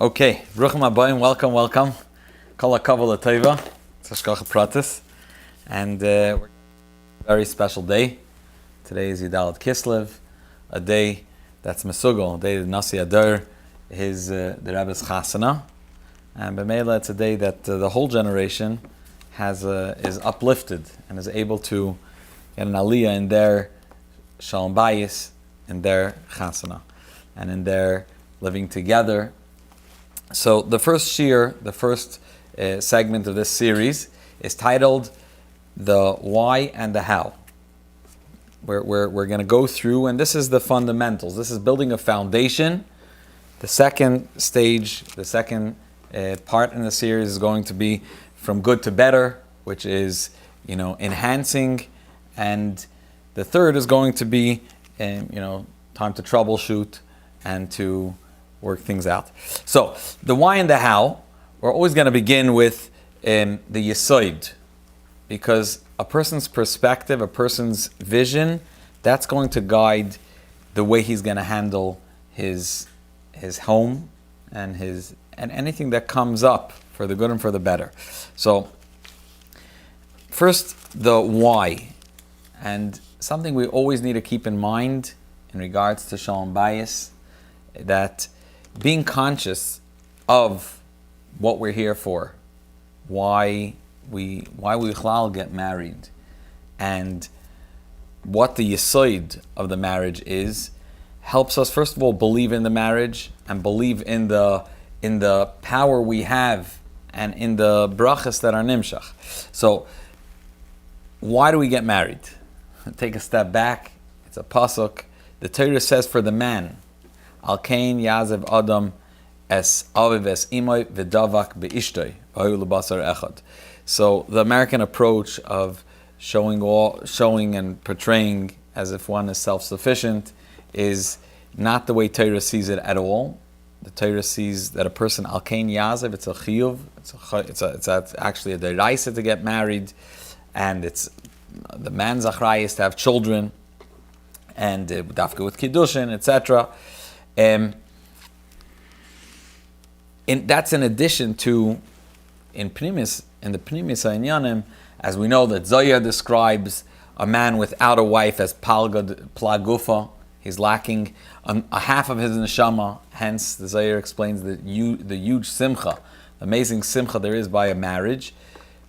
Okay, Bruchim Abayim, welcome. Kol HaKavod L'Teva, Tzashkacha Pratis, and we're a very special day. Today is Yudalat Kislev, a day that's Mesugal, a day that Nasi Adar is the Rebbe's Chasana, and B'meila it's a day that the whole generation is uplifted and is able to get an aliyah in their Sholom Bayis, in their Chasana, and in their living together. So the first shir, the first segment of this series is titled "The Why and the How." We're going to go through, and this is the fundamentals. This is building a foundation. The second stage, the second part in the series is going to be from good to better, which is enhancing, and the third is going to be time to troubleshoot and to work things out. So, the why and the how, we're always going to begin with the Yesod, because a person's perspective, a person's vision, that's going to guide the way he's going to handle his home and anything that comes up for the good and for the better. So, first, the why, and something we always need to keep in mind in regards to Sholom Bayis, that being conscious of what we're here for, why we get married, and what the yesod of the marriage is, helps us first of all believe in the marriage and believe in the power we have and in the brachas that are nimshach. So, why do we get married? Take a step back. It's a pasuk. The Torah says for the man, Al kain yazev adam es aviv es imoy v'davak be'ishtoi v'hoyu l'basar echad. So the American approach of showing and portraying as if one is self-sufficient is not the way Torah sees it at all. The Torah sees that a person al kain yazev, it's a chiyuv, it's actually a deraisa to get married, and it's the man's achrayis to have children, and dafka with kiddushin, etc. That's in addition to in the Pnimis Ha'inyanim, as we know that Zohar describes a man without a wife as plagufa. He's lacking a half of his neshama. Hence, the Zohar explains the huge simcha, amazing simcha there is by a marriage,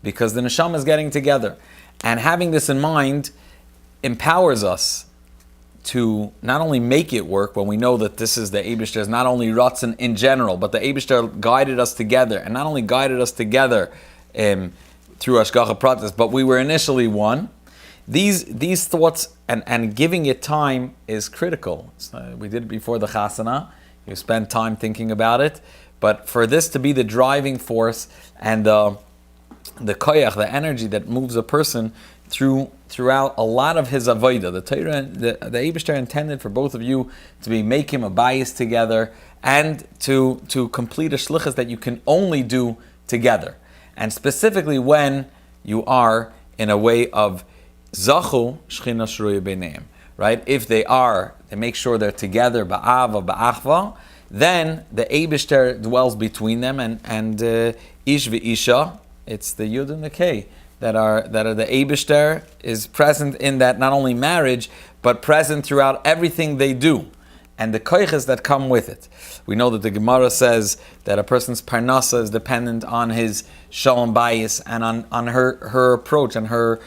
because the neshama is getting together. And having this in mind empowers us to not only make it work when we know that this is the Eibishter's not only Ratzon in general, but the Eibishter guided us together, and not only guided us together through Hashgacha Pratis, but we were initially one. These thoughts and giving it time is critical. We did it before the Chasana. You spend time thinking about it, but for this to be the driving force and the koyach, the energy that moves a person throughout a lot of his avodah. The Torah, the Eibishter intended for both of you to be make him a bayis together and to complete a shlichus that you can only do together. And specifically when you are in a way of zachu shchina shruya b'neim, right? If they make sure they're together ba'ava ba'achva, then the Eibishter dwells between them, and ish v'isha, it's the yud and the kei that are the Eibishter is present in that not only marriage, but present throughout everything they do, and the koiches that come with it. We know that the Gemara says that a person's parnasa is dependent on his Sholom Bayis and on her approach and her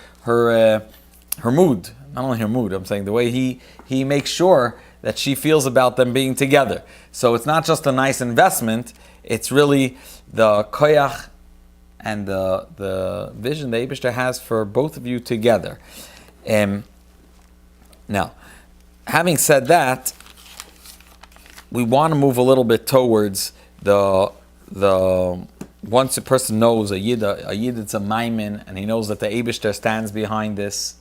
mood. Not only her mood, I'm saying the way he makes sure that she feels about them being together. So it's not just a nice investment, it's really the koyach and the vision the Eibishter has for both of you together. Now, having said that, we want to move a little bit towards the once a person knows a yid it's a maimin, and he knows that the Eibishter stands behind this,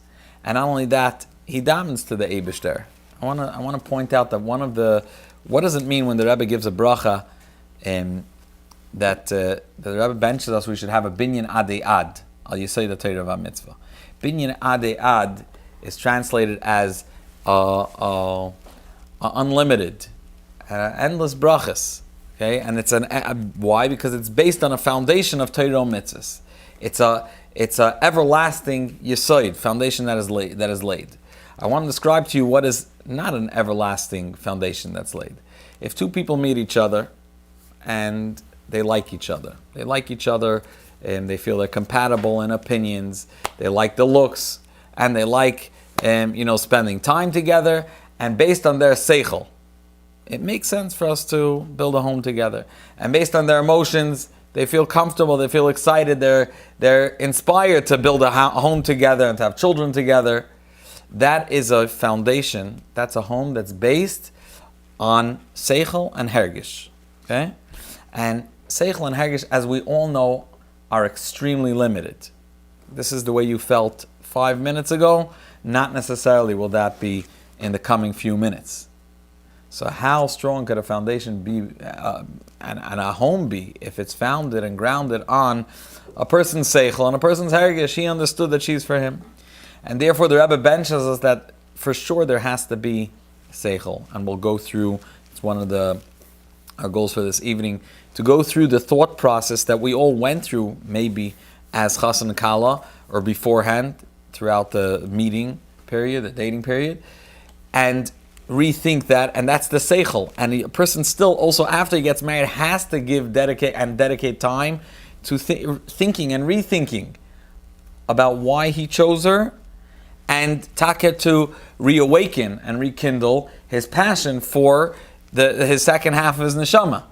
and not only that, he damens to the Eibishter. I want to point out that what does it mean when the Rebbe gives a bracha that the Rebbe benches us, we should have a binyan adei ad, al yisei the Torah v'mitzvah. Binyan adei ad is translated as unlimited, endless brachas. Okay, and it's why? Because it's based on a foundation of Torah mitzvahs. It's a everlasting yesod, foundation that is laid. I want to describe to you what is not an everlasting foundation that's laid. If two people meet each other and they like each other, and they feel they're compatible in opinions, they like the looks, and they like spending time together, and based on their seichel, it makes sense for us to build a home together. And based on their emotions, they feel comfortable, they feel excited, they're inspired to build a home together and to have children together. That is a foundation. That's a home that's based on seichel and hergish. Okay? And seichel and hergish, as we all know, are extremely limited. This is the way you felt 5 minutes ago. Not necessarily will that be in the coming few minutes. So how strong could a foundation be and a home be if it's founded and grounded on a person's seichel and a person's hergish? He understood that she's for him. And therefore the Rebbe benches us that for sure there has to be seichel. And we'll go through, it's one of our goals for this evening, to go through the thought process that we all went through, maybe as chas and kala, or beforehand, throughout the meeting period, the dating period, and rethink that, and that's the seichel. And a person still, also after he gets married, has to dedicate time to thinking and rethinking about why he chose her, and taka to reawaken and rekindle his passion for his second half of his neshama.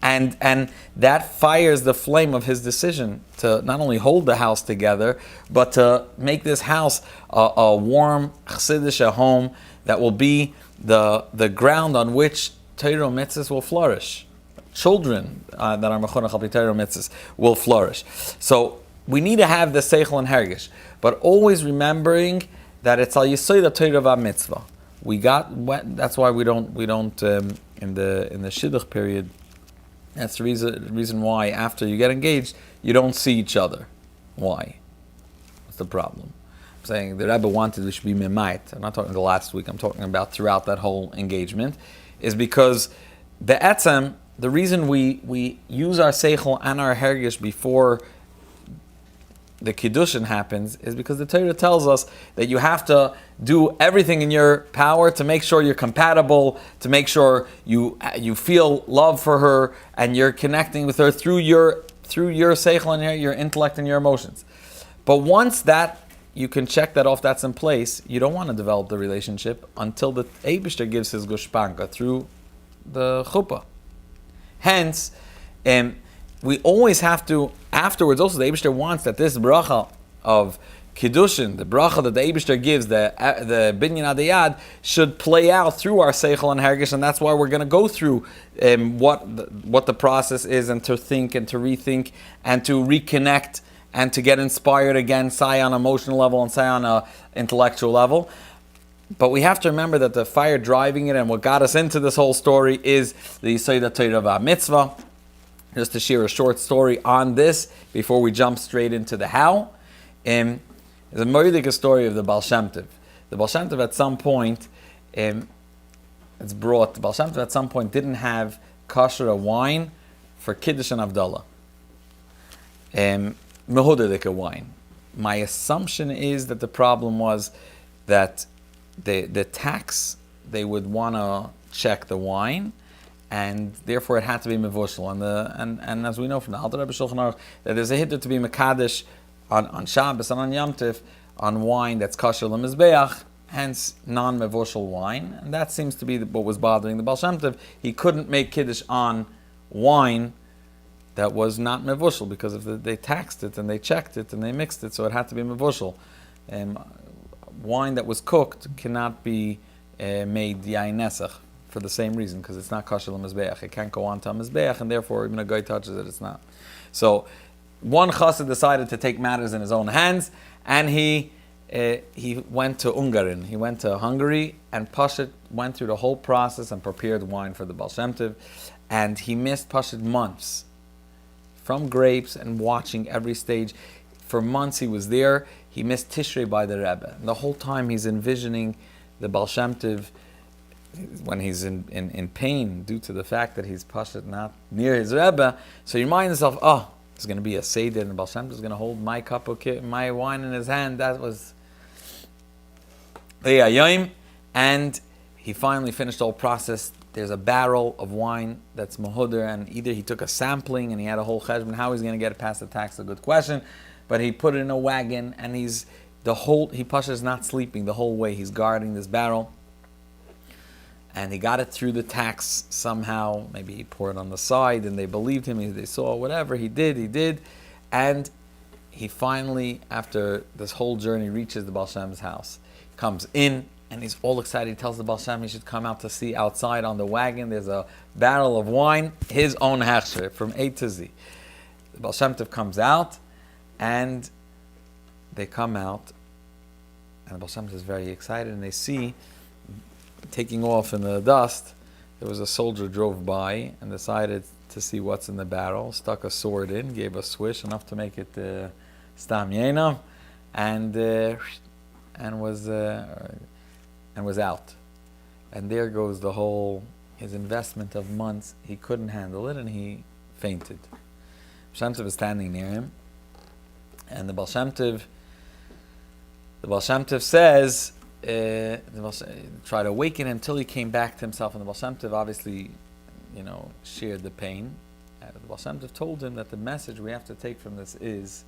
And that fires the flame of his decision to not only hold the house together, but to make this house a warm, chassidish home that will be the ground on which Torah mitzvahs will flourish. Children that are mechonech al pi Torah mitzvahs will flourish. So we need to have the seichel and hergish, but always remembering that it's al yesod Torah mitzvah. That's why we don't in the shidduch period. That's the reason why after you get engaged, you don't see each other. Why? What's the problem? I'm saying the Rebbe wanted we should be mimayit. I'm not talking the last week, I'm talking about throughout that whole engagement, is because the reason we use our seichel and our hergish before the kiddushin happens is because the Torah tells us that you have to do everything in your power to make sure you're compatible, to make sure you feel love for her and you're connecting with her through your seichel and your intellect and your emotions. But once that you can check that off, that's in place, you don't want to develop the relationship until the Eibishter gives his gushpanka through the chuppah. Hence, we always have to, afterwards also the Eibishter wants that this bracha of Kiddushin, the bracha that the Eibishter gives, the binyan adayad, should play out through our seichel and hergish, and that's why we're going to go through what the process is, and to think and to rethink and to reconnect and to get inspired again, say on an emotional level and say on an intellectual level. But we have to remember that the fire driving it and what got us into this whole story is the Yesod Torah mitzvah. Just to share a short story on this before we jump straight into the how. There's a moedik story of the Baal Shem Tov. The Baal Shem Tov at some point, the Baal Shem Tov at some point didn't have kosher wine for Kiddush and Havdalah. Mehudadik wine. My assumption is that the problem was that the tax, they would want to check the wine, and therefore it had to be mevushal. And as we know from the Alter Rebbe Shulchan Aruch, that there's a hiddur to be mekadesh on Shabbos and on Yom Tiv on wine that's kosher lemizbeach, hence non-mevushal wine. And that seems to be what was bothering the Baal Shem Tov. He couldn't make kiddush on wine that was not mevushal because they taxed it and they checked it and they mixed it, so it had to be mevushal. Wine that was cooked cannot be made yain nesach, for the same reason, because it's not kosher l'mizbeach. It can't go on to a mizbeach, and therefore even a guy touches it, it's not. So one chassid decided to take matters in his own hands, and he went to Ungarin. He went to Hungary, and Pashit went through the whole process and prepared wine for the Baal Shem Tov, and he missed Pashit months from grapes and watching every stage. For months he was there. He missed Tishrei by the Rebbe. And the whole time he's envisioning the Baal Shem Tov when he's in pain due to the fact that he's pashat not near his Rebbe, so you remind yourself, oh, there's going to be a Seder and Baal Shem Tov is going to hold my cup of my wine in his hand. That was and he finally finished the whole process. There's a barrel of wine that's Mahuder, and either he took a sampling and he had a whole cheshbon. How he's going to get it past the tax, a good question. But he put it in a wagon, and he Pasha is not sleeping the whole way. He's guarding this barrel. And he got it through the tax somehow. Maybe he poured on the side, and they believed him. They saw whatever he did. And he finally, after this whole journey, reaches the Baal Shem's house. Comes in, and he's all excited. He tells the Baal Shem he should come out to see outside on the wagon. There's a barrel of wine, his own hechsher, from A to Z. The Baal Shem Tov comes out, and they come out, and the Baal Shem Tov is very excited, and they see, taking off in the dust, there was a soldier drove by and decided to see what's in the barrel, stuck a sword in, gave a swish, enough to make it stam yena, and was out. And there goes his investment of months. He couldn't handle it, and he fainted. Shem Tov is standing near him, and the Baal Shem Tov says, try to awaken him until he came back to himself. And the Baal Shem Tov obviously, shared the pain. And the Baal Shem Tov told him that the message we have to take from this is,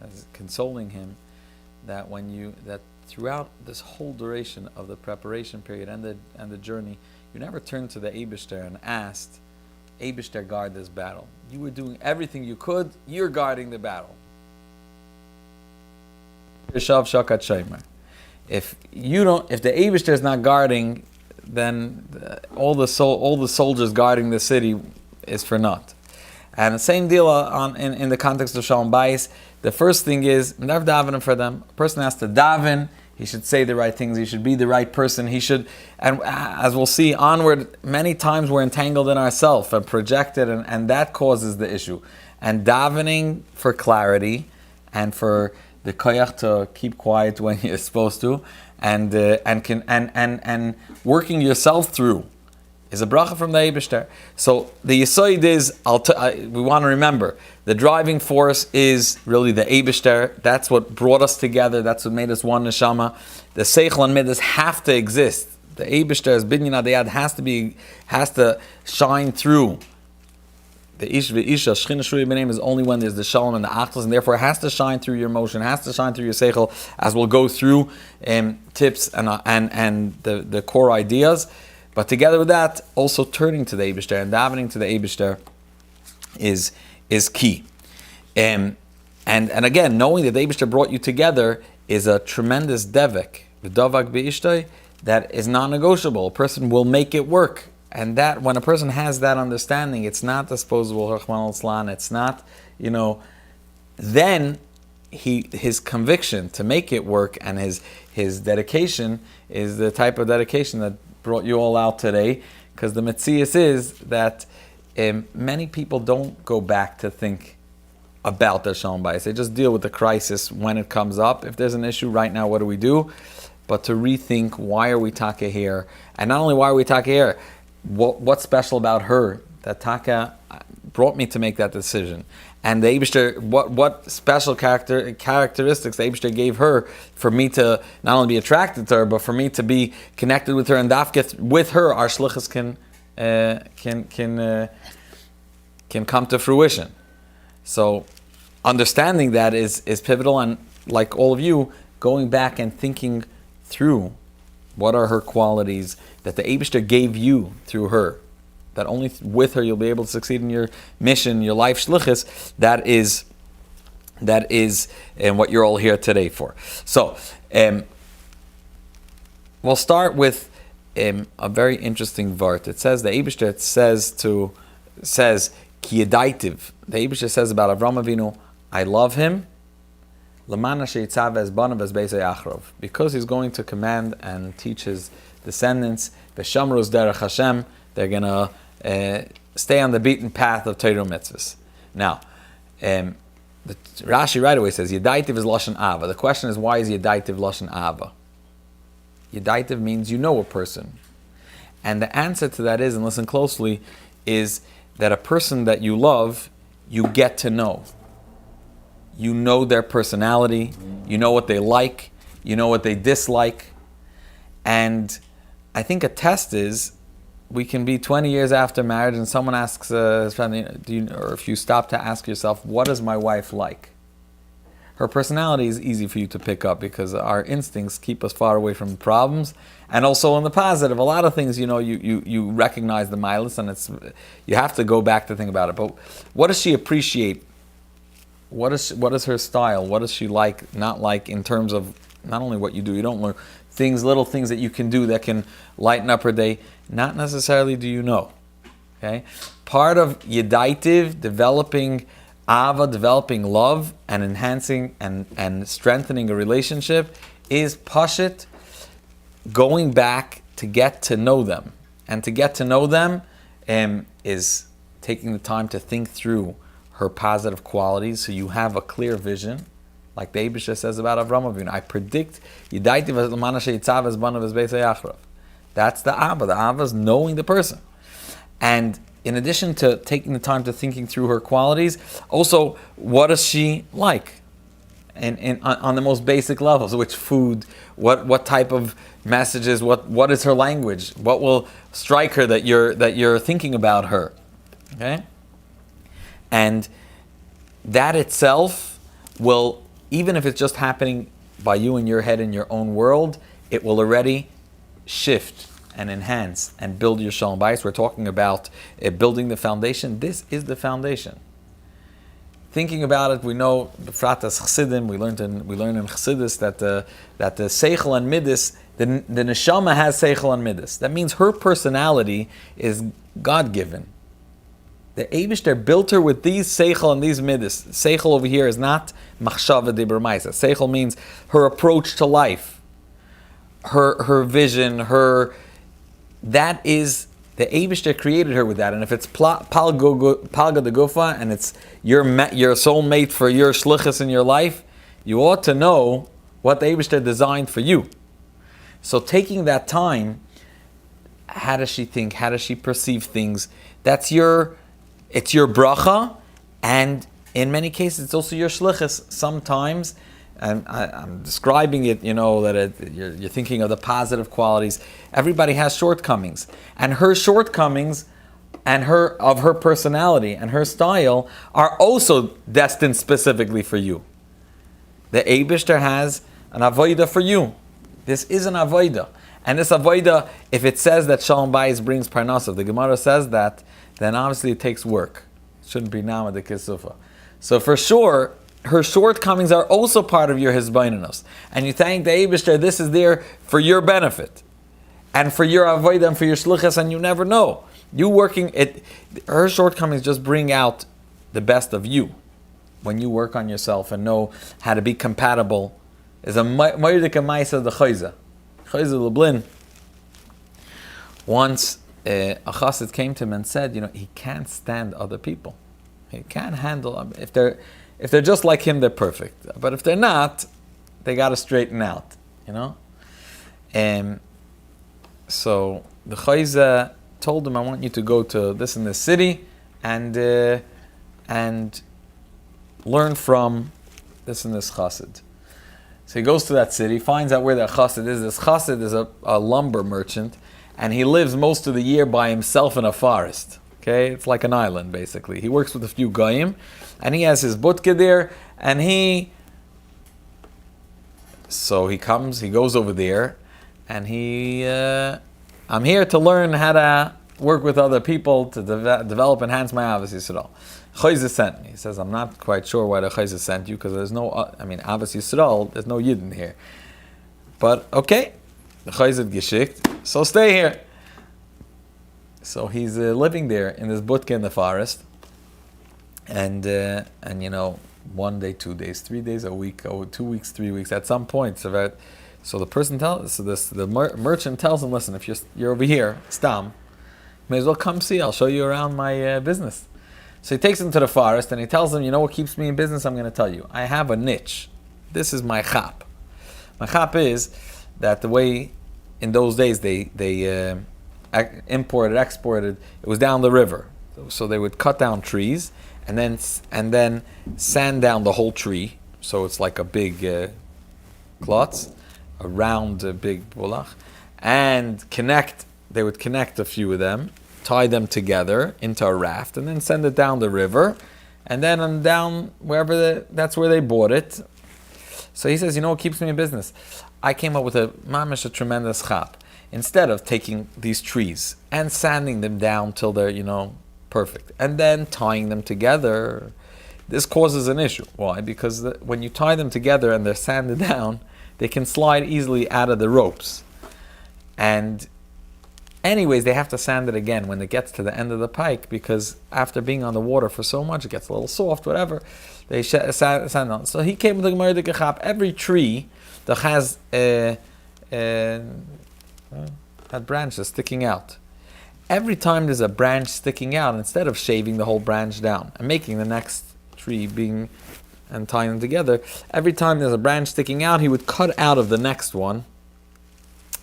as consoling him, that that throughout this whole duration of the preparation period and the journey, you never turned to the Eibishter and asked, Eibishter, guard this battle. You were doing everything you could. You're guarding the battle. If the Eibishter is not guarding, then all the soldiers guarding the city is for naught. And the same deal in the context of Sholom Bayis. The first thing is never davening for them. A person has to daven. He should say the right things. He should be the right person. He should, and as we'll see onward, many times we're entangled in ourselves and projected, and that causes the issue. And davening for clarity and for the koyach to keep quiet when you're supposed to, and working yourself through is a bracha from the Eibishter. So the Yisoid is, we want to remember, the driving force is really the Eibishter. That's what brought us together. That's what made us one neshama. The Seichel and Midas have to exist. The Eibishter's Binyan Adayad has to shine through. The Ish v'Isha, Shechina Shruya B'Neim is only when there's the Shalom and the Achlas, and therefore it has to shine through your emotion, has to shine through your Seichel, as we'll go through tips and the core ideas. But together with that, also turning to the Eibishter and davening to the Eibishter is key. And again, knowing that the Eibishter brought you together is a tremendous devek, the davak b'ishtoi, that is non-negotiable. A person will make it work. And that, when a person has that understanding, it's not disposable, it's not, then his conviction to make it work and his dedication is the type of dedication that brought you all out today, because the Metzias is that many people don't go back to think about their Sholom Bayis. They just deal with the crisis when it comes up. If there's an issue right now, what do we do? But to rethink, why are we taka here? And not only why are we taka here, what's special about her that taka brought me to make that decision? And the Eibishter, what special characteristics the Eibishter gave her for me to not only be attracted to her, but for me to be connected with her, and dafket with her, our shlichus can come to fruition. So understanding that is pivotal, and like all of you, going back and thinking through what are her qualities that the Eibishter gave you through her, that only with her you'll be able to succeed in your mission, your life shlichus. That is what you're all here today for. So we'll start with a very interesting vart. It says the Eibishter says ki yedaitiv. The Eibishter says about Avram Avinu, I love him, because he's going to command and teach his descendants, Beshamrus derech Hashem, they're going to stay on the beaten path of Torah mitzvahs. Now, Rashi right away says, Yedaitiv is Lashon Ava. The question is, why is Yedaitiv Lashon Ava? Yedaitiv means you know a person. And the answer to that is, and listen closely, is that a person that you love, you get to know. You know their personality, you know what they like, you know what they dislike. And I think a test is, we can be 20 years after marriage and someone asks, or if you stop to ask yourself, what is my wife like? Her personality is easy for you to pick up because our instincts keep us far away from problems. And also on the positive, a lot of things, you recognize the milas, and you have to go back to think about it. But what does she appreciate? What is her style? What does she like, not like, in terms of not only what you do, you don't learn little things that you can do that can lighten up her day. Not necessarily do you know. Okay? Part of Yedaitiv, developing Ava, developing love, and enhancing and strengthening a relationship, is Pashit, going back to get to know them. And to get to know them is taking the time to think through her positive qualities so you have a clear vision. Like the Eibusha says about Avram Avinu, I predict that's the Abba. The Abba is knowing the person. And in addition to taking the time to thinking through her qualities, also, what does she like? And on the most basic levels, which food, what type of messages, what is her language, what will strike her that you're thinking about her. Okay? And that itself will, even if it's just happening by you in your head in your own world, it will already shift and enhance and build your Sholom Bayis. We're talking about building the foundation. This is the foundation. Thinking about it, we know B'frat Chassidim. We learn in Chassidus that the Seichel and Midas, the Neshama has Seichel and Midas. That means her personality is God-given. The Eibishter built her with these Seichel and these Midas. Seichel over here is not Machshava Dibur Maisa. Seichel means her approach to life, her vision, that is, the Eibishter created her with that. And if it's Palga de Gufa, and it's your soulmate for your shlichus in your life, you ought to know what the Eibishter designed for you. So taking that time, how does she think? How does she perceive things? It's your bracha, and in many cases it's also your shlichus. Sometimes, and I'm describing it, that you're thinking of the positive qualities. Everybody has shortcomings, and her shortcomings and her personality and her style are also destined specifically for you. The Eibishter has an avoida for you. This is an avoida, and this avoida, if it says that Sholom Bayis brings parnasav, the Gemara says that, then obviously it takes work. It shouldn't be nama de kisufa. So for sure, her shortcomings are also part of your hizbaininus. And you thank the Eibishter, this is there for your benefit. And for your avodah and for your shluchas, and you never know. Her shortcomings just bring out the best of you. When you work on yourself and know how to be compatible, is a moedik maisa the chayza. Chayza Lublin. Once a chassid came to him and said, he can't stand other people. He can't handle them. If they're just like him, they're perfect. But if they're not, they got to straighten out, So the chayza told him, I want you to go to this and this city and learn from this and this chassid. So he goes to that city, finds out where that chassid is. This chassid is a lumber merchant, and he lives most of the year by himself in a forest. Okay, it's like an island basically. He works with a few goyim, and he has his butke there, and he goes over there, and I'm here to learn how to work with other people to develop, enhance my Avos Yisrael. Chayza sent me. He says, I'm not quite sure why the Chayza sent you, because there's no, Avos Yisrael, there's no Yidden here. But okay, the Chayza geschikt, so stay here. So he's living there in this butke in the forest, and 1 day, 2 days, 3 days, a week, 2 weeks, 3 weeks. At some point, so the person the merchant tells him, listen, if you're over here, stam, may as well come see. I'll show you around my business. So he takes him to the forest and he tells him, what keeps me in business? I'm going to tell you. I have a niche. This is my chap. My chap is that the way in those days they imported, exported, it was down the river. So they would cut down trees and then sand down the whole tree. So it's like a big klotz, a round big bulach, and they would connect a few of them, tie them together into a raft, and then send it down the river, and then on down that's where they bought it. So he says, what keeps me in business? I came up with a tremendous chap. Instead of taking these trees and sanding them down till they're, perfect, and then tying them together, this causes an issue. Why? Because when you tie them together and they're sanded down, they can slide easily out of the ropes. And anyways, they have to sand it again when it gets to the end of the pike, because after being on the water for so much, it gets a little soft, whatever. They sand on. So he came with the Gemara de Gechap. Every tree that has had branches sticking out. Every time there's a branch sticking out, instead of shaving the whole branch down and making the next tree and tying them together, every time there's a branch sticking out, he would cut out of the next one,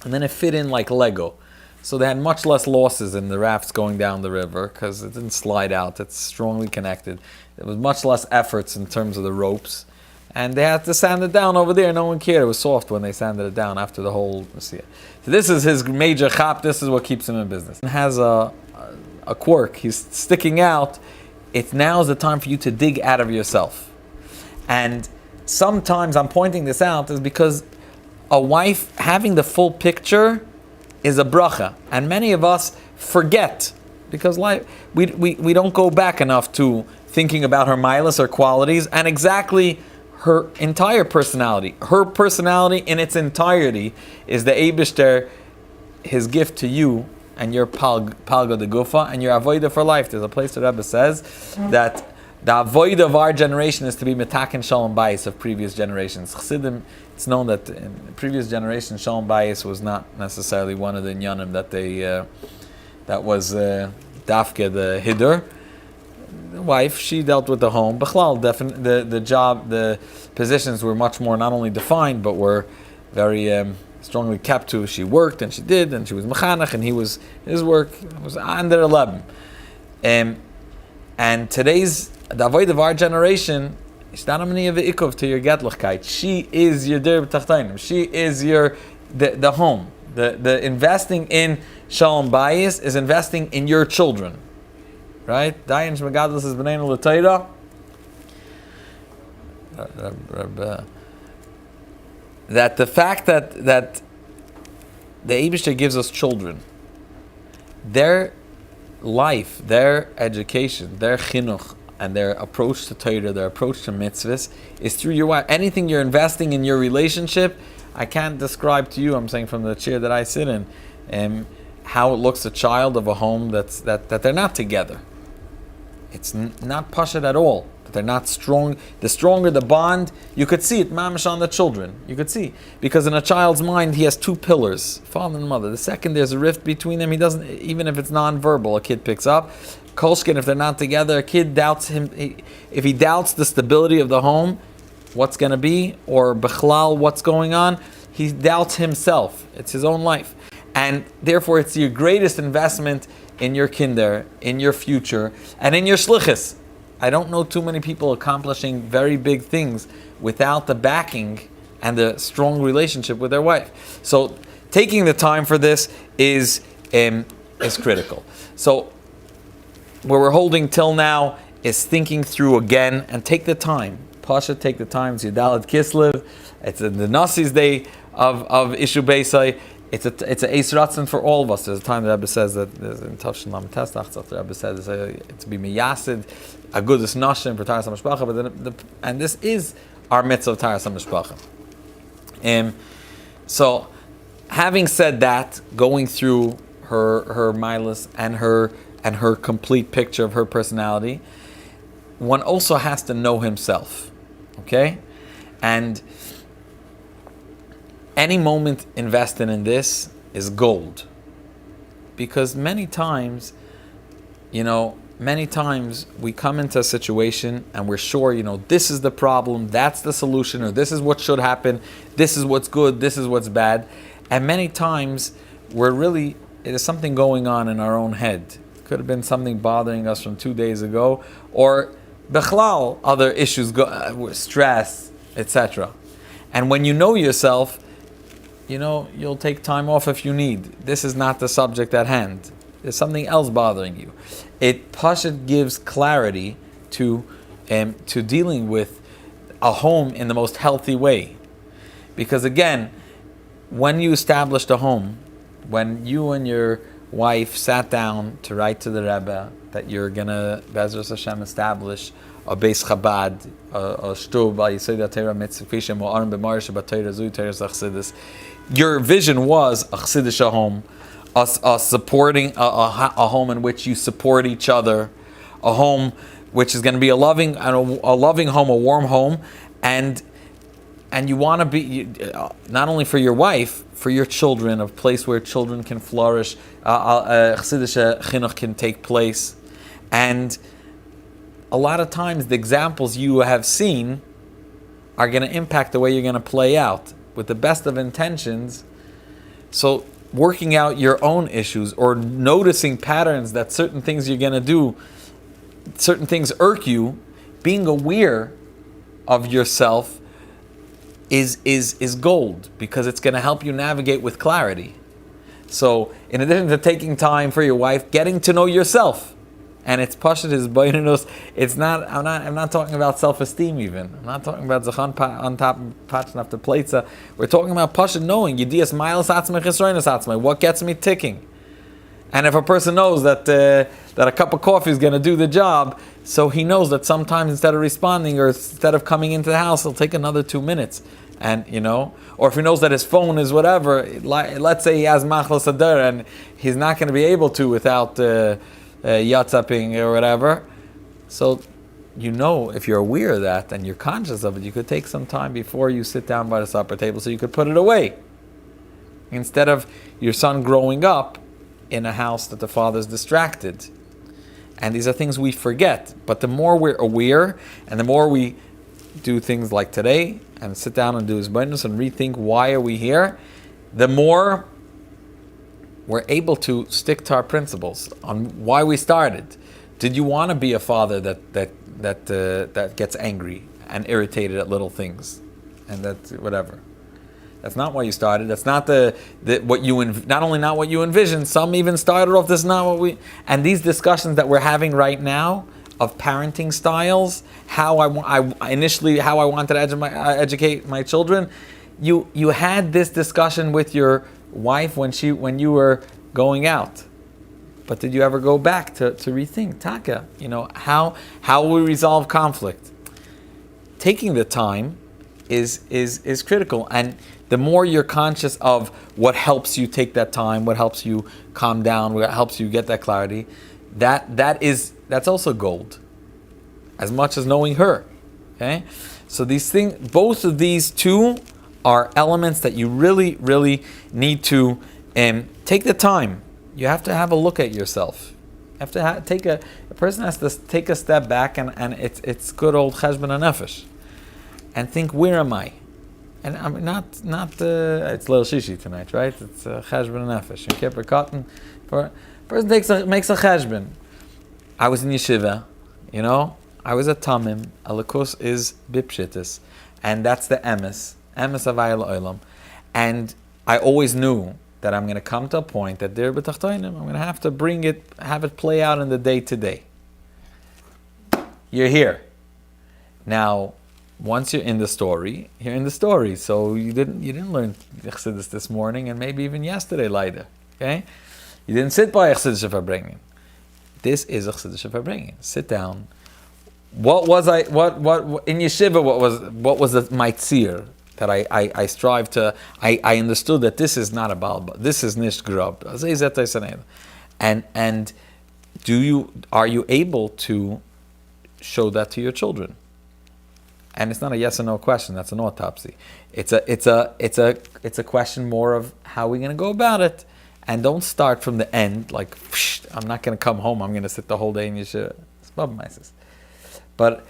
and then it fit in like Lego. So they had much less losses in the rafts going down the river because it didn't slide out. It's strongly connected. There was much less efforts in terms of the ropes. And they had to sand it down over there. No one cared. It was soft when they sanded it down after the whole... So this is his major chap. This is what keeps him in business. He has a quirk. He's sticking out. Now's the time for you to dig out of yourself. And sometimes I'm pointing this out is because a wife having the full picture is a bracha. And many of us forget because we don't go back enough to thinking about her milas or qualities and exactly her entire personality. Her personality in its entirety is the Eibishter, his gift to you and your palga de gufa and your avoida for life. There's a place the Rebbe says that the avoida of our generation is to be metaken Sholom Bayis of previous generations. Chassidim, it's known that in previous generations Sholom Bayis was not necessarily one of the inyanim that was dafke the hidur. The wife, she dealt with the home. B'chlal, the job, the positions were much more not only defined, but were very strongly kept to. She worked and she did, and she was mechanech, and his work was under 11. And today's the avoid of our generation, to your getlichkeit. She is your dir b'tachtainim. She is your the home. The investing in Sholom Bayis is investing in your children. Right? Dayan shmegadlis is b'neinu l'Torah. That the fact that the Eibishter gives us children, their life, their education, their chinuch, and their approach to Torah, their approach to mitzvahs, is through your wife. Anything you're investing in your relationship, I can't describe to you, I'm saying from the chair that I sit in, how it looks a child of a home that they're not together. It's not pashut at all. They're not strong. The stronger the bond, you could see it, mamish on the children. You could see. Because in a child's mind, he has two pillars, father and mother. The second, there's a rift between them. He doesn't, even if it's non-verbal, a kid picks up. Kolshkin, if they're not together, a kid doubts him. If he doubts the stability of the home, what's going to be, or bechlal, what's going on, he doubts himself. It's his own life. And therefore, it's your greatest investment in your kinder, in your future, and in your shlichus. I don't know too many people accomplishing very big things without the backing and the strong relationship with their wife. So taking the time for this is critical. So where we're holding till now is thinking through again and take the time. Pasha, take the time. It's Yudalat Kislev. It's the Nasi's day of Ishu Beisai. It's a Eis Ratzon for all of us. There's a time the Rebbe says that in Tavshin Lam Testach, the Rebbe says to be miyasid, a good is nashim for Taras HaMishpacha, and this is our mitzvah of Taras HaMishpacha. So, having said that, going through her milas and her complete picture of her personality, one also has to know himself. Okay? And any moment invested in this is gold. Because many times we come into a situation and we're sure, this is the problem, that's the solution, or this is what should happen, this is what's good, this is what's bad. And many times we're really it is something going on in our own head. Could have been something bothering us from 2 days ago, or bechlal, other issues, stress, etc. And when you know yourself, you'll take time off if you need. This is not the subject at hand. There's something else bothering you. It Pashut gives clarity to dealing with a home in the most healthy way. Because again, when you established a home, when you and your wife sat down to write to the Rebbe that you're gonna, Bezras Hashem, establish a Beis Chabad, a Shtub, a Yisod HaTorah Mitzvah, Kfishim, or Aron B'Mar Shabbat Zu Torah Chassidus. Your vision was a Chassidish home, a supporting a home in which you support each other, a home which is going to be a loving home, a warm home, and you want to be not only for your wife, for your children, a place where children can flourish, Chassidish chinuch can take place, and a lot of times the examples you have seen are going to impact the way you're going to play out with the best of intentions. So working out your own issues or noticing patterns that certain things you're going to do, certain things irk you, being aware of yourself is gold, because it's going to help you navigate with clarity. So in addition to taking time for your wife, getting to know yourself. And it's Pashut is Bainus. It's not. I'm not talking about self-esteem even. I'm not talking about Zachan on top Pachin after Pleitza. We're talking about Pashut knowing Yedias Miles Atzmei Chisroinus Atzmei. What gets me ticking? And if a person knows that a cup of coffee is going to do the job, so he knows that sometimes instead of responding or instead of coming into the house, he'll take another 2 minutes. And or if he knows that his phone is whatever. Let's say he has Machlas Adar and he's not going to be able to without. Yatzaping or whatever. So if you're aware of that and you're conscious of it, you could take some time before you sit down by the supper table so you could put it away. Instead of your son growing up in a house that the father's distracted. And these are things we forget. But the more we're aware and the more we do things like today and sit down and do his bonus and rethink why are we here, the more we're able to stick to our principles on why we started. Did you want to be a father that gets angry and irritated at little things, and that whatever? That's not why you started. That's not not only not what you envisioned. Some even started off. This is not what we. And these discussions that we're having right now of parenting styles, how I wanted to educate my children. You had this discussion with your wife when you were going out, but did you ever go back to rethink Taka? How we resolve conflict. Taking the time is critical, and the more you're conscious of what helps you take that time, what helps you calm down, what helps you get that clarity, that's also gold, as much as knowing her. Okay, so these things, both of these two are elements that you really, really need to take the time. You have to have a look at yourself. You have to a person has to take a step back, and it's good old cheshbon nefesh, and think, where am I? And I'm not it's Leil Shishi tonight, right? It's cheshbon nefesh. You keep a cotton. Person makes a cheshbon. I was in yeshiva, I was a tamim. Alakus is bipshitis, and that's the emes. And I always knew that I'm going to come to a point that I'm going to have to have it play out in the day to day. You're here. Now, once you're in the story, you're in the story. So you didn't learn Chassidus this morning, and maybe even yesterday, leider. Okay? You didn't sit by a Chassidische Verbringen. This is a Chassidische Verbringen. Sit down. What in yeshiva? What was my tzir? That I strive to, I understood that this is not a balba, this is nicht grub. And are you able to show that to your children? And it's not a yes or no question, that's an autopsy. It's a question more of how we're gonna go about it. And don't start from the end, like I'm not gonna come home, I'm gonna sit the whole day in yeshiva. But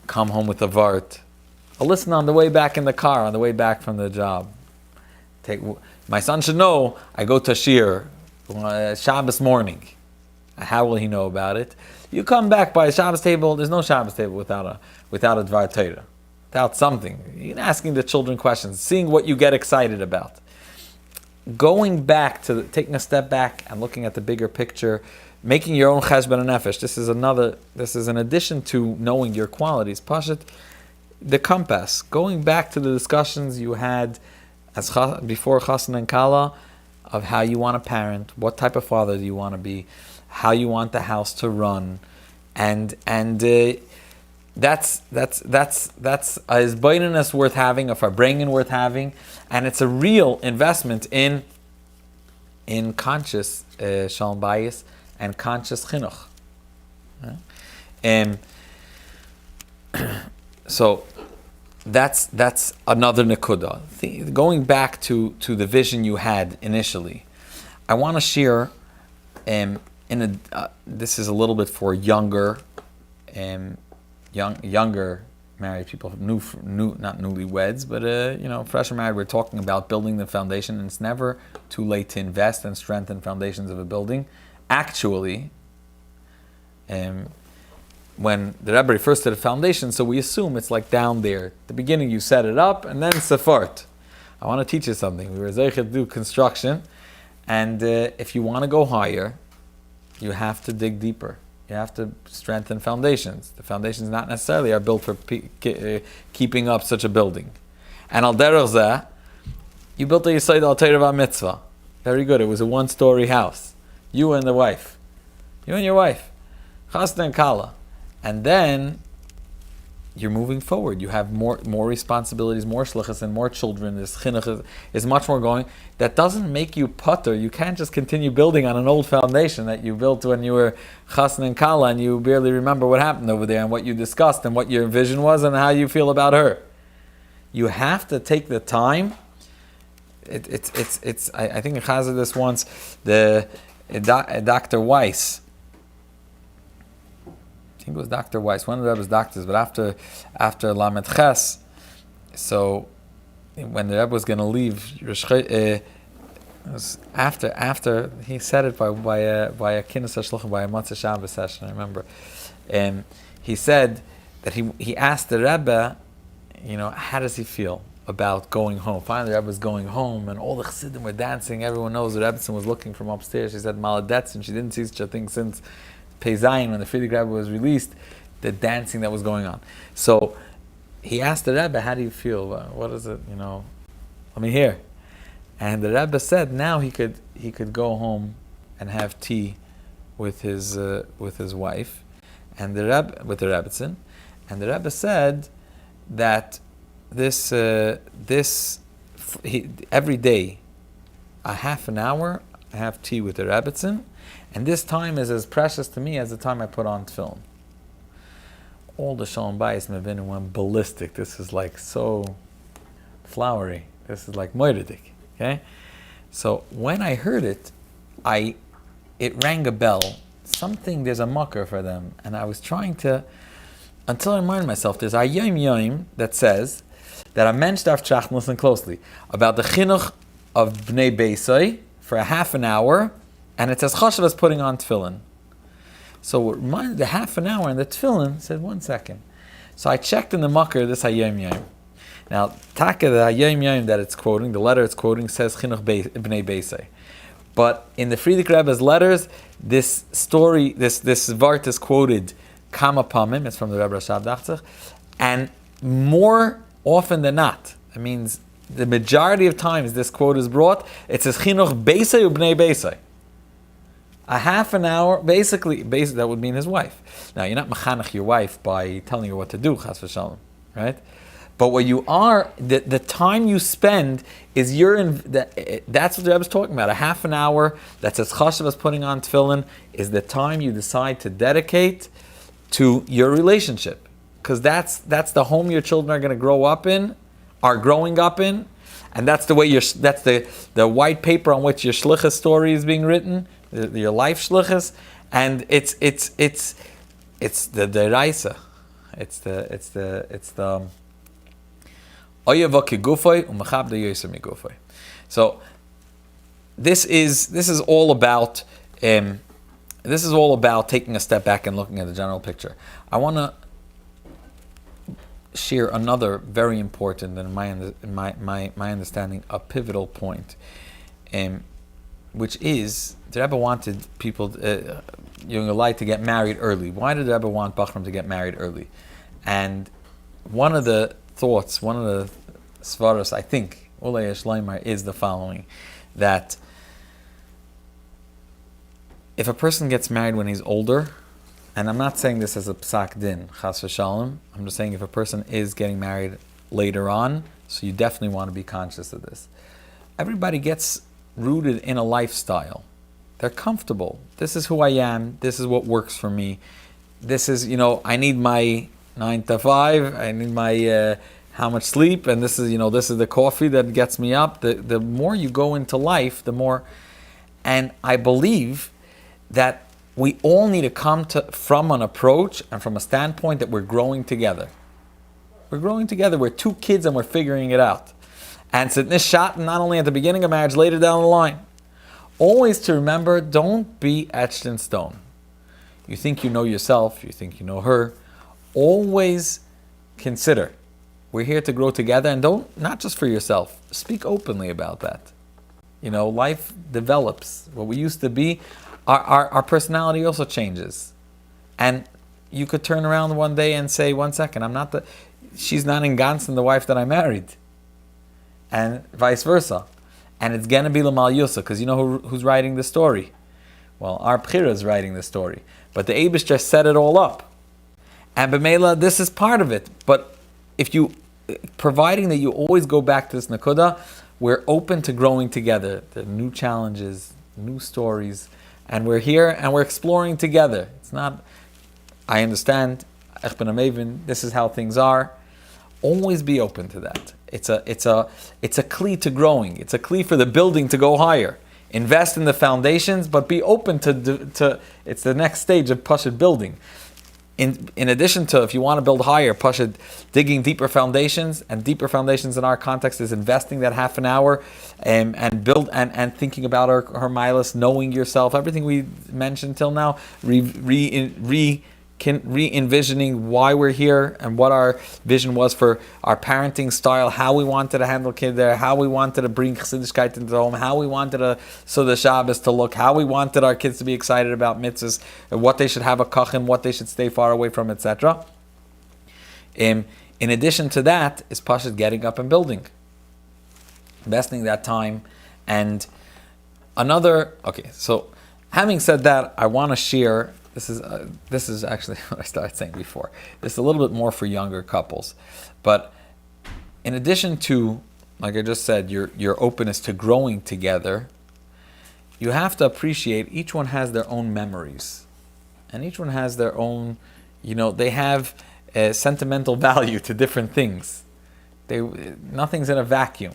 come home with a vart. I'll listen on the way back in the car, on the way back from the job. My son should know I go to shir Shabbos morning. How will he know about it? You come back by a Shabbos table. There's no Shabbos table without a Dvar Torah, without something. You're asking the children questions, seeing what you get excited about. Going back to taking a step back and looking at the bigger picture, making your own cheshbon and nefesh. This is an addition to knowing your qualities. Pashat, the compass. Going back to the discussions you had before Chassan and Kala of how you want to parent, what type of father do you want to be, how you want the house to run, and that's a hisbonenus worth having, a farbrengen worth having, and it's a real investment in conscious Sholom Bayis and conscious chinuch. So that's another nekuda. Going back to the vision you had initially, I want to share. This is a little bit for younger married people, not newlyweds, but fresh married. We're talking about building the foundation, and it's never too late to invest and strengthen foundations of a building. Actually, when the Rebbe refers to the foundation, so we assume it's like down there. At the beginning, you set it up, and then sefart. I want to teach you something. We were zeichet to do construction, and if you want to go higher, you have to dig deeper. You have to strengthen foundations. The foundations not necessarily are built for keeping up such a building. And al derech zeh, you built a Yesod al Torah mitzvah. Very good. It was a one-story house. You and your wife, chasna and kala, and then you're moving forward. You have more responsibilities, more shlichus, and more children. This chinuch is much more going. That doesn't make you putter. You can't just continue building on an old foundation that you built when you were chasna and kala, and you barely remember what happened over there and what you discussed and what your vision was and how you feel about her. You have to take the time. I think I chazed this once. Dr. Weiss. I think it was Dr. Weiss, one of the Rebbe's doctors, but after Lamed Ches, so when the Rebbe was going to leave, after he said it by a Kinnis HaShluchim, by a Matzah Shabbos session, I remember, he said that he asked the Rebbe, how does he feel about going home? Finally, the Rebbe was going home, and all the Chassidim were dancing. Everyone knows the Rebbe was looking from upstairs. She said, Maladetz, and she didn't see such a thing since Pei Zayin, when the Frierdiker Rebbe was released, the dancing that was going on. So he asked the Rebbe, how do you feel? What is it? Let me hear. And the Rebbe said now he could go home and have tea with his wife, and the Rebbe with the Rebbetzin, and the Rebbe said that every day, a half an hour, I have tea with the Rebbetzin. And this time is as precious to me as the time I put on tefillin. All the Sholom Bayis Mevinu went ballistic. This is like so flowery. This is like moiridik. Okay? So when I heard it, it rang a bell. There's a mucker for them. And I was trying to, until I remind myself, there's a yom yom that says that a mensch darf trachten, listen closely, about the chinuch of bnei beisai for a half an hour. And it says chashav as putting on tefillin. So it reminded the half an hour, and the tefillin said 1 second. So I checked in the makar this hayom yom. Now taka the hayom yom that it's quoting, the letter it's quoting says chinuch bnei beisai. But in the Frierdiker Rebbe's letters, this story, this vart is quoted kama pamim. It's from the Rebbe Rashab Dachtzach, and more often than not, it means the majority of times this quote is brought. It says chinuch beisai ubnei beisai. A half an hour, basically, that would mean his wife. Now, you're not mechanech your wife by telling her what to do, chas v'shalom, right? But what you are, the time you spend is that's what the Rebbe's talking about. A half an hour that says chashav as putting on tefillin is the time you decide to dedicate to your relationship. Because that's the home your children are going to are growing up in, and that's the way that's the white paper on which your shlichus story is being written. Your life shlichus, and it's the deraisa, it's the oyeva kigufay umachab the yoser migufay. So this is all about taking a step back and looking at the general picture. I want to share another very important, and my understanding, a pivotal point, which is the Rebbe wanted people, young alike, to get married early. Why did the Rebbe want Bachram to get married early? And one of the thoughts, one of the svaros, I think, Ulei Shleimar, is the following: that if a person gets married when he's older, and I'm not saying this as a psak din, chas v'shalom, I'm just saying if a person is getting married later on, so you definitely want to be conscious of this. Everybody gets rooted in a lifestyle. They're comfortable. This is who I am. This is what works for me. This is, I need my 9 to 5. I need my how much sleep, and this is the coffee that gets me up. The more you go into life, the more, and I believe that we all need to come from an approach and from a standpoint that we're growing together. We're growing together. We're two kids and we're figuring it out. And it's shot not only at the beginning of marriage, later down the line. Always to remember, don't be etched in stone. You think you know yourself, you think you know her. Always consider, we're here to grow together, and not just for yourself, speak openly about that. Life develops. What we used to be, our personality also changes. And you could turn around one day and say, 1 second, she's not in Gansen, the wife that I married. And vice versa. And it's going to be Lamal Yusa, because you know who's writing the story? Well, our Bchira is writing the story. But the Eibush just set it all up. And B'meila, this is part of it. But providing that you always go back to this Nakuda, we're open to growing together. There are new challenges, new stories, and we're here and we're exploring together. It's not, I understand, Ich bin a Maven, this is how things are. Always be open to that. It's a kli to growing. It's a kli for the building to go higher. Invest in the foundations, but be open to it's the next stage of Pashut building. In addition to, if you want to build higher, Pashut digging deeper foundations, and deeper foundations in our context is investing that half an hour and build and thinking about her milas, knowing yourself, everything we mentioned till now, re-envisioning why we're here and what our vision was for our parenting style, how we wanted to handle kid there, how we wanted to bring Chassidishkeit into the home, how we wanted the Shabbos to look, how we wanted our kids to be excited about mitzvahs, what they should have a kachin, what they should stay far away from, etc. In addition to that is Pashut getting up and building, investing that time. And so having said that, I want to share. This is actually what I started saying before. This is a little bit more for younger couples. But in addition to, like I just said, your openness to growing together, you have to appreciate each one has their own memories. And each one has their own, they have a sentimental value to different things. Nothing's in a vacuum.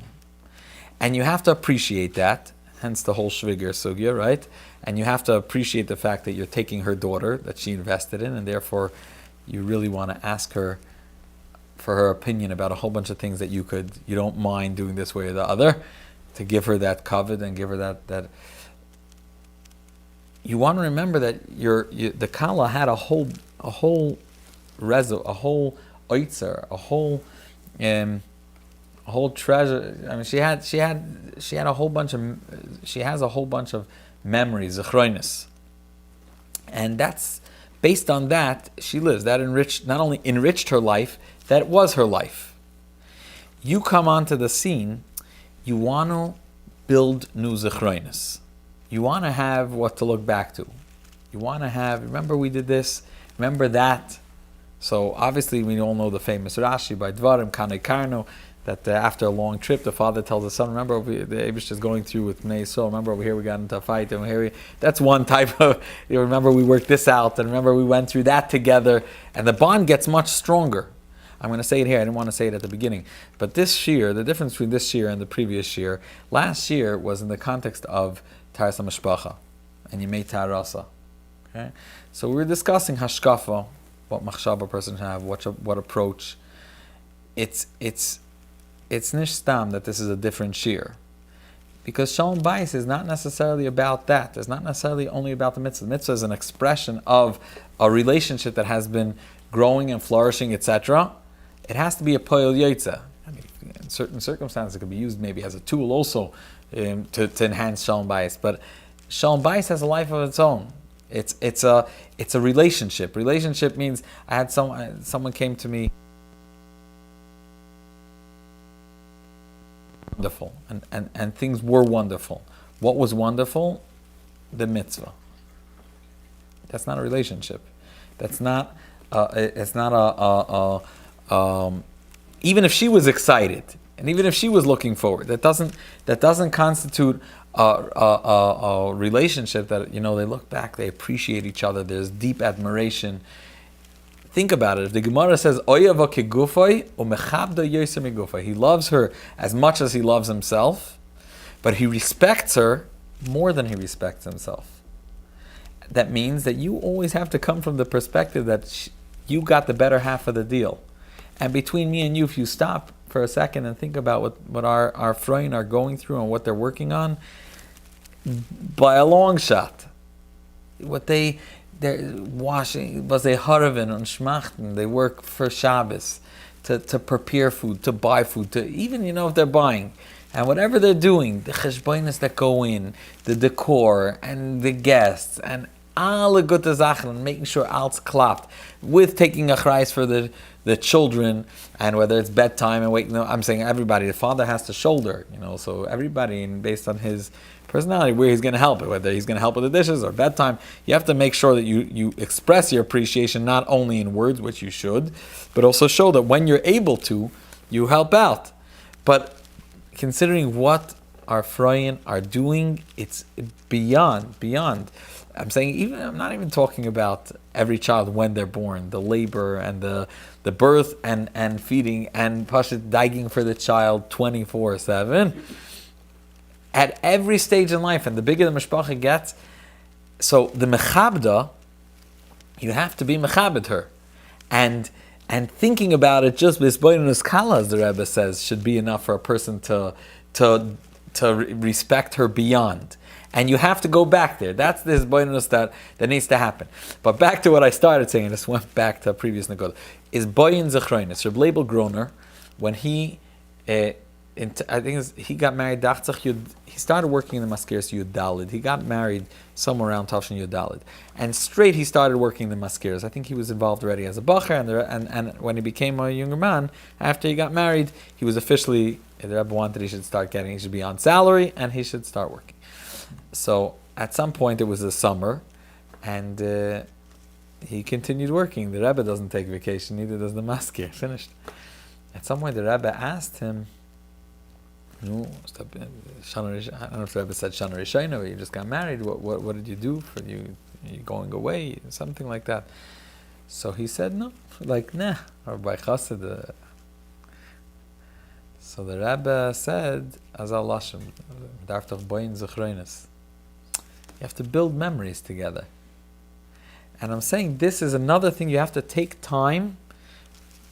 And you have to appreciate that, hence the whole Shviger Sugya, right? And you have to appreciate the fact that you're taking her daughter that she invested in, and therefore you really want to ask her for her opinion about a whole bunch of things that you don't mind doing this way or the other, to give her that covet and give her that. You want to remember that the Kala had a whole rezo, a whole oitzer, a whole treasure. I mean, she has a whole bunch of memories, zechroinus, and that's based on that she lives. That not only enriched her life, that was her life. You come onto the scene, you want to build new zechroinus. You want to have what to look back to. You want to have, remember we did this, remember that. So obviously we all know the famous Rashi by Dvarim Kanei Karno, that after a long trip, the father tells the son, remember the Eibush is going through with Bnei Yisrael, remember over here we got into a fight, and that's one type of, remember we worked this out, and remember we went through that together, and the bond gets much stronger. I'm going to say it here, I didn't want to say it at the beginning, but this year, the difference between this year and the previous year, last year was in the context of Taras HaMishpacha, and Yemei Tarasa. Okay? So we were discussing Hashkafa, what machshava a person should have, what approach. It's nishtam that this is a different shir, Because Sholom Bayis is not necessarily about that. It's not necessarily only about the mitzvah. The mitzvah is an expression of a relationship that has been growing and flourishing, etc. It has to be a poel yotza. I mean, in certain circumstances, it could be used maybe as a tool also to enhance Sholom Bayis. But Sholom Bayis has a life of its own. It's a relationship. Relationship means I had someone came to me. Wonderful, and things were wonderful. What was wonderful? The mitzvah. That's not a relationship. That's not. It's not even if she was excited, and even if she was looking forward, that doesn't constitute a relationship that they look back, they appreciate each other. There's deep admiration. Think about it. If the Gemara says, Oyava kegufay umechabda yosem megufay, he loves her as much as he loves himself, but he respects her more than he respects himself. That means that you always have to come from the perspective that you got the better half of the deal. And between me and you, if you stop for a second and think about what our Freuen are going through and what they're working on, by a long shot, what they're washing, was they haravin and schmachten. They work for Shabbos to prepare food, to buy food, to even if they're buying, and whatever they're doing, the cheshbonos that go in, the decor and the guests and alle gute Sachen, making sure alles klappt, with taking a chreis for the children, and whether it's bedtime and waking. I'm saying everybody. The father has to shoulder, so everybody, and based on his personality, where he's going to help it, whether he's going to help with the dishes or bedtime, you have to make sure that you express your appreciation not only in words, which you should, but also show that when you're able to, you help out. But considering what our Freuen are doing, it's beyond. I'm saying I'm not even talking about every child when they're born, the labor and the birth and feeding and pashut daiging for the child 24/7. At every stage in life, and the bigger the mishpacha gets, so the mechabda, you have to be mechabed her, and thinking about it just bisboinus kala, as the Rebbe says, should be enough for a person to respect her beyond. And you have to go back there. That's the bisboinus that needs to happen. But back to what I started saying, I just went back to a previous nagod, is boyin zechroinus. Reb Leibel Groner, when he he got married. He started working in the Maskeres Yud Dalid. He got married somewhere around Tavshin Yud Dalid, and straight he started working in the Maskeres. I think he was involved already as a bacher, and when he became a younger man, after he got married, he was officially, the Rebbe wanted he should be on salary, and he should start working. So at some point it was the summer, and he continued working. The Rebbe doesn't take vacation, neither does the Masker. Finished. At some point the Rebbe asked him, I don't know if the Rebbe said Shana Rishayna, or you just got married. What did you do for you? Are you going away? Something like that. So he said no, or by Chassid. So the Rebbe said, Azal Lashem, Darftach Boyin Zechroinus. You have to build memories together. And I'm saying this is another thing, you have to take time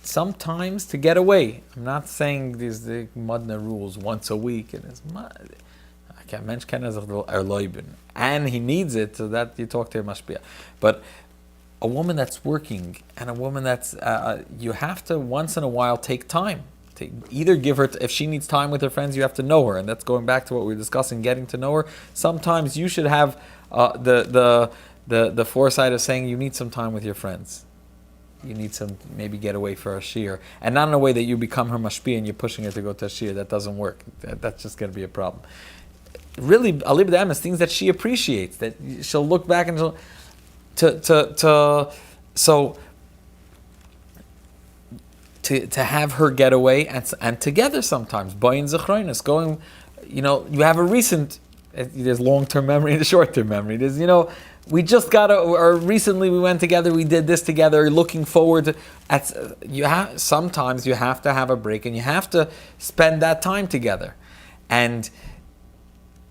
sometimes to get away. I'm not saying these the Madna rules once a week, and I can't mention and he needs it so that you talk to him mashpia. But a woman that's working and a woman that's you have to once in a while take time to either give her if she needs time with her friends, you have to know her, and that's going back to what we were discussing, getting to know her. Sometimes you should have the foresight of saying you need some time with your friends. You need some, maybe get away for a shir. And not in a way that you become her mashpia and you're pushing her to go to a shir. That doesn't work. That's just going to be a problem. Really, alib da'am is things that she appreciates, that she'll look back and to have her get away and together sometimes. Boyin zechroinus, going, you have a recent, there's long-term memory and short-term memory. There's, we just or recently we went together, we did this together, looking forward to, sometimes you have to have a break and you have to spend that time together. And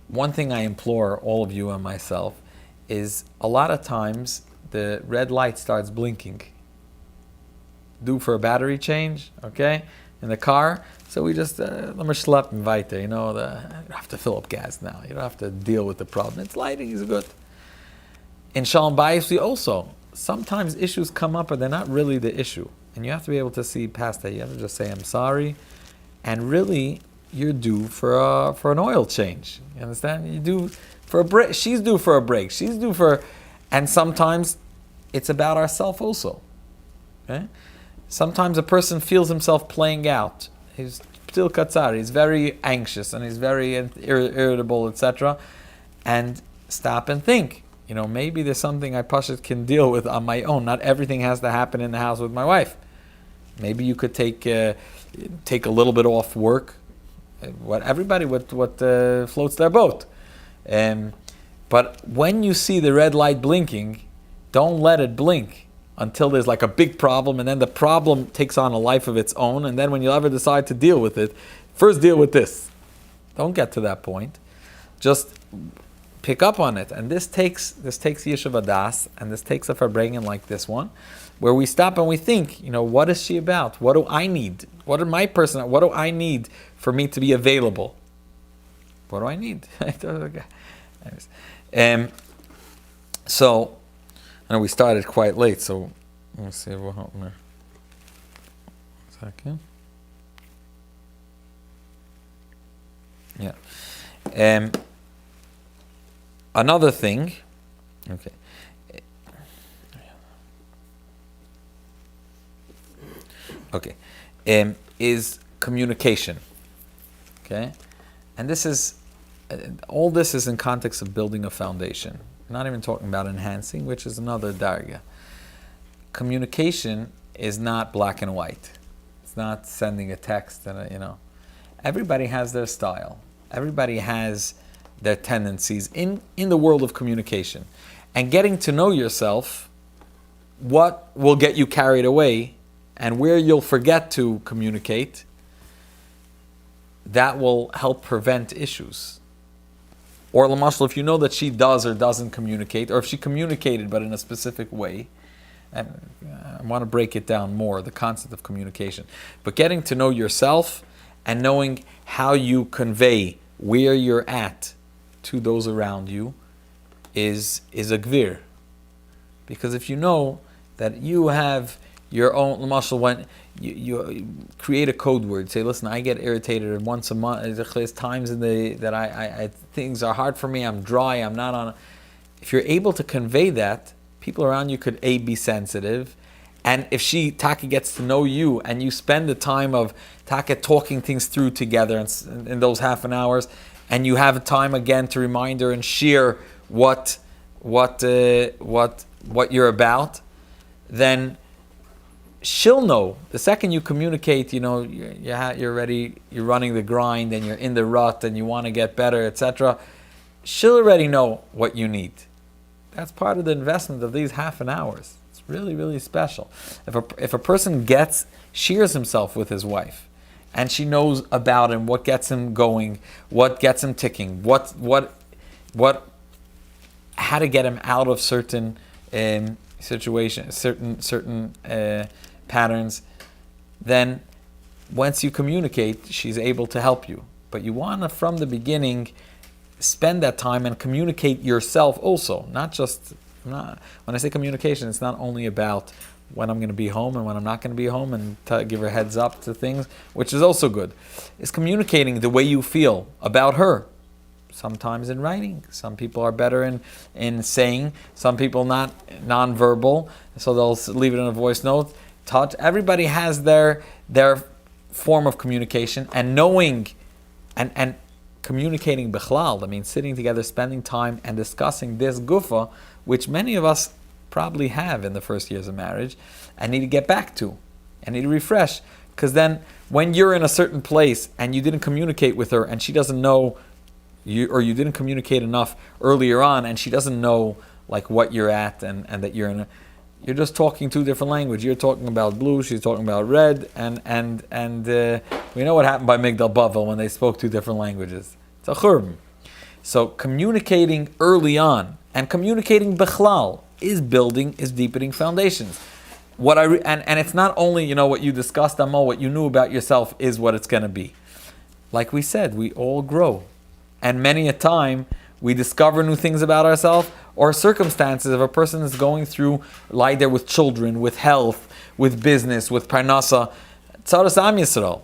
one thing I implore all of you and myself is a lot of times the red light starts blinking. Due for a battery change, okay? in the car. So we just let me schlep and weiter. You don't have to fill up gas now. You don't have to deal with the problem. It's lighting is good. In Sholom Bayis, we also sometimes issues come up, but they're not really the issue, and you have to be able to see past that. You have to just say, "I'm sorry," and really, you're due for an oil change. You understand? You do for a break. She's due for a break. She's due for, and sometimes it's about ourselves also. Okay? Sometimes a person feels himself playing out. He's still katzar. He's very anxious and he's very irritable, etc. And stop and think. Maybe there's something I pashut can deal with on my own. Not everything has to happen in the house with my wife. Maybe you could take a little bit off work. Everybody what floats their boat. But when you see the red light blinking, don't let it blink until there's like a big problem, and then the problem takes on a life of its own. And then when you ever decide to deal with it, first deal with this. Don't get to that point. Just pick up on it, and this takes Yeshiva Das, and this takes a farbrengen like this one, where we stop and we think, what is she about? What do I need? What do I need for me to be available? What do I need? So, I know we started quite late, so let's see if we'll help me. 1 second. Yeah. Another thing, okay. Is communication. Okay, and this is all. This is in context of building a foundation. Not even talking about enhancing, which is another darga. Communication is not black and white. It's not sending a text and Everybody has their style. Everybody has their tendencies in the world of communication. And getting to know yourself, what will get you carried away and where you'll forget to communicate, that will help prevent issues. Or Lamashal, if you know that she does or doesn't communicate, or if she communicated but in a specific way, and I want to break it down more, the concept of communication. But getting to know yourself and knowing how you convey where you're at to those around you is a gvir. Because if you know that you have your own, Lamashal, when you create a code word, say, listen, I get irritated once a month, there's times that I things are hard for me, I'm dry, I'm not on. If you're able to convey that, people around you could be sensitive. And if Taka gets to know you and you spend the time of Taka talking things through together in those half an hours, and you have a time again to remind her and share what you're about, then she'll know. The second you communicate, you're ready, you're running the grind and you're in the rut and you want to get better, etc. She'll already know what you need. That's part of the investment of these half an hours. It's really, really special. If a person shares himself with his wife, and she knows about him, what gets him going, what gets him ticking, how to get him out of certain situations, certain patterns, then once you communicate, she's able to help you. But you want to, from the beginning, spend that time and communicate yourself also. When I say communication, it's not only about when I'm going to be home and when I'm not going to be home, and give her heads up to things, which is also good. It's communicating the way you feel about her. Sometimes in writing. Some people are better in saying. Some people not non-verbal, so they'll leave it in a voice note. Touch. Everybody has their form of communication, and knowing and communicating bichlal. I mean, sitting together, spending time, and discussing this gufa, which many of us probably have in the first years of marriage, and need to get back to, and need to refresh. Because then, when you're in a certain place and you didn't communicate with her, and she doesn't know you didn't communicate enough earlier on, and she doesn't know like what you're at, and that you're just talking two different languages. You're talking about blue, she's talking about red, and we know what happened by Migdal Bavel when they spoke two different languages. It's a churban. So communicating early on and communicating bichlal is deepening foundations. And it's not only what you discussed, Amo, what you knew about yourself is what it's going to be. Like we said, we all grow, and many a time we discover new things about ourselves or circumstances. If a person is going through, like there with children, with health, with business, with parnasa, tzaras am Yisrael,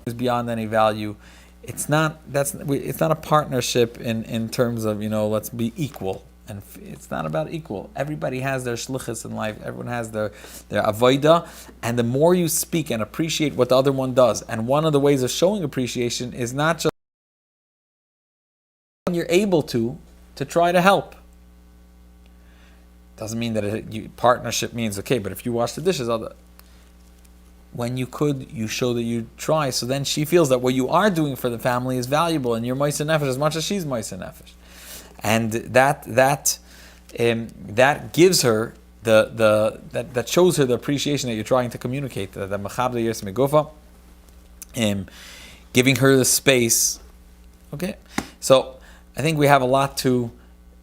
is beyond any value. It's not a partnership in terms of let's be equal. And it's not about equal. Everybody has their shlichus in life. Everyone has their avodah. And the more you speak and appreciate what the other one does, and one of the ways of showing appreciation is not just when you're able to try to help. Doesn't mean that partnership means okay, but if you wash the dishes, when you could, you show that you try. So then she feels that what you are doing for the family is valuable, and you're ma'aseh nefesh as much as she's ma'aseh nefesh. And that gives her that shows her the appreciation that you're trying to communicate. The mechabde yers megufa, giving her the space. Okay, so I think we have a lot to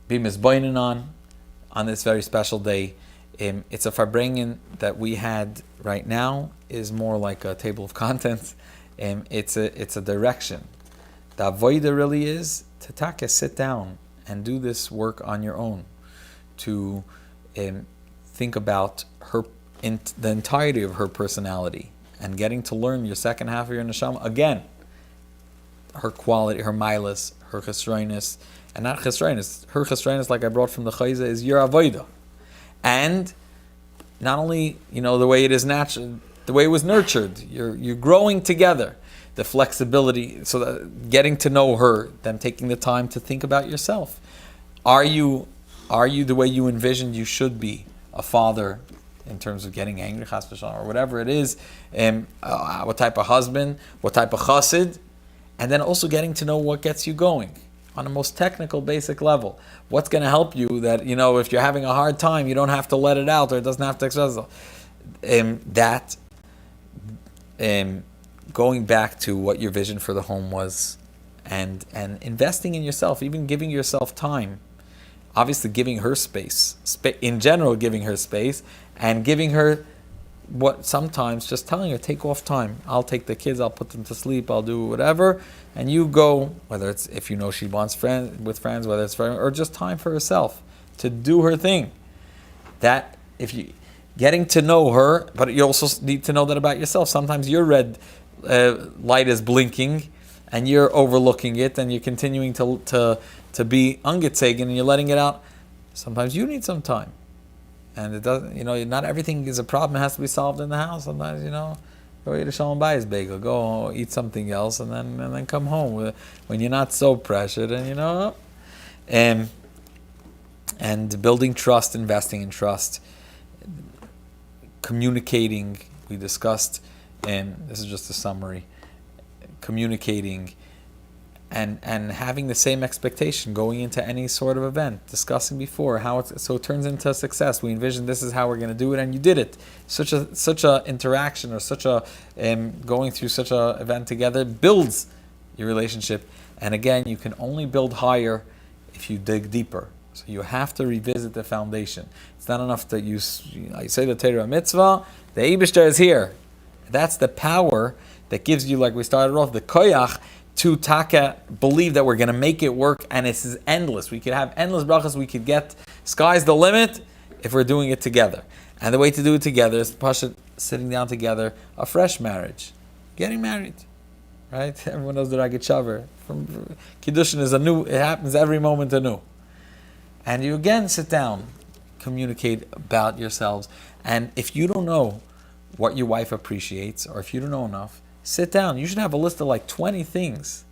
be misbeinen on this very special day. It's a farbrengen that we had right now is more like a table of contents. It's a direction. The avodah really is to take sit down and do this work on your own, to think about the entirety of her personality, and getting to learn your second half of your neshama again. Her quality, her milas, her chesroinus, and not chesroinus. Her chesroinus, like I brought from the chayza, is your avodah, and not only the way it is natural, the way it was nurtured. You're growing together. The flexibility, so that getting to know her, then taking the time to think about yourself. Are you the way you envisioned you should be a father in terms of getting angry, chas v'shalom, or whatever it is? What type of husband? What type of chassid? And then also getting to know what gets you going on a most technical, basic level. What's going to help you that if you're having a hard time, you don't have to let it out, or it doesn't have to express that. Going back to what your vision for the home was, and investing in yourself, even giving yourself time. Obviously giving her space, in general giving her space, and giving her what sometimes just telling her, take off time. I'll take the kids, I'll put them to sleep, I'll do whatever, and you go, whether it's if she wants friends, whether it's friends, or just time for herself to do her thing. That if you getting to know her, but you also need to know that about yourself. Sometimes your red light is blinking, and you're overlooking it, and you're continuing to be ungetzegen, and you're letting it out. Sometimes you need some time, and it doesn't. Not everything is a problem. It has to be solved in the house. Sometimes go eat a Sholom Bayis bagel, go eat something else, and then come home when you're not so pressured, and building trust, investing in trust. Communicating, we discussed, and this is just a summary, communicating and having the same expectation going into any sort of event, discussing before so it turns into success. We envision this is how we're going to do it, and you did it. Such a interaction, or such a going through such a event together builds your relationship. And again, you can only build higher if you dig deeper. So you have to revisit the foundation. It's not enough that you say the Torah mitzvah, the Eibishter is here. That's the power that gives you, like we started off, the koyach to taka, believe that we're going to make it work, and this is endless. We could have endless brachas, we could get, sky's the limit if we're doing it together. And the way to do it together is pasha sitting down together, a fresh marriage, getting married. Right? Everyone knows the Ragged Shaver. Kiddushin is it happens every moment anew. And you again sit down, communicate about yourselves. And if you don't know what your wife appreciates, or if you don't know enough, sit down. You should have a list of like 20 things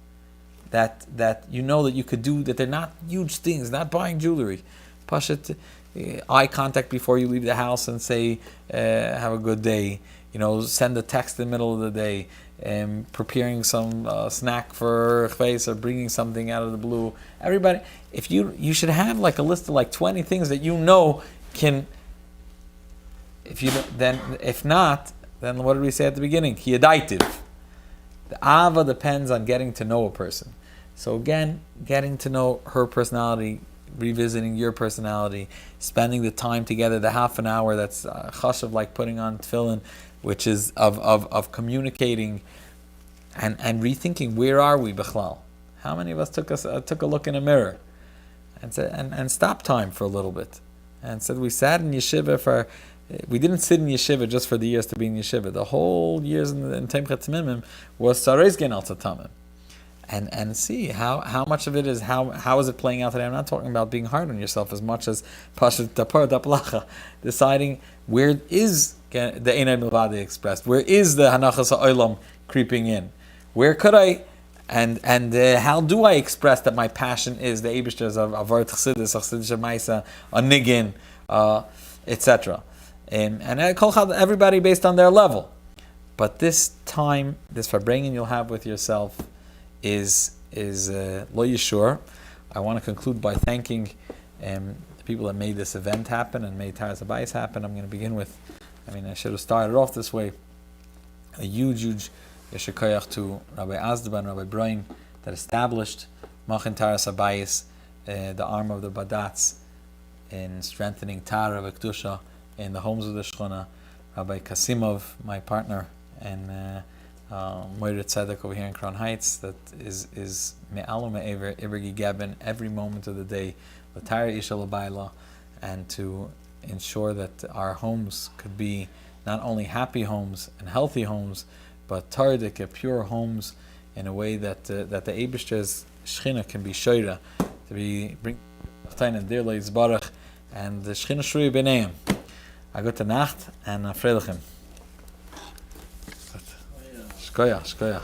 that you know that you could do, that they're not huge things, not buying jewelry. Pashat, eye contact before you leave the house and say, have a good day. Send a text in the middle of the day. Preparing some snack for face, or bringing something out of the blue. Everybody, if you should have like a list of like 20 things that can. If not, then what did we say at the beginning? Kiyadaitiv. The ava depends on getting to know a person. So again, getting to know her personality, revisiting your personality, spending the time together, the half an hour that's chashav, like putting on tefillin, which is of communicating and rethinking, where are we, bichlal? How many of us took a look in a mirror and said, and stopped time for a little bit and said, we sat in yeshiva we didn't sit in yeshiva just for the years to be in yeshiva. The whole years in Temchat Tzimimim was Sarez Gen Al Tatamim. And see how much of it is, how is it playing out today? I'm not talking about being hard on yourself as much as Pashat Tapar Daplacha, deciding where is the Einay Milvadi expressed, where is the Hanachas HaOlam creeping in, where could I, and how do I express that my passion is the Eibishter's of Avarat Chassidus, Chassidus Maisa, a Nigin, etc. And I call everybody based on their level. But this time, this farbrengen you'll have with yourself is lo yishur. I want to conclude by thanking the people that made this event happen and made Taras Bayis happen. I'm going to begin with, I should have started off this way. A huge yeshikoyach to Rabbi Azdaba and Rabbi Brian that established Machin Taras Bayis, the arm of the Badatz, in strengthening Tara V'Kedusha in the homes of the Shechona. Rabbi Kasimov, my partner, and Moira Tzedek over here in Crown Heights, that is me'alu me'ever Ibergi Geben every moment of the day, L'Tara Isha L'Bayla, and to ensure that our homes could be not only happy homes and healthy homes, but Tardik, pure homes, in a way that the Eibishter's Shechina can be Shoira, to be bring and dear Baruch, and the Shechina Shruya B'neim. A gute Nacht and a Freilichem. Shkoyach.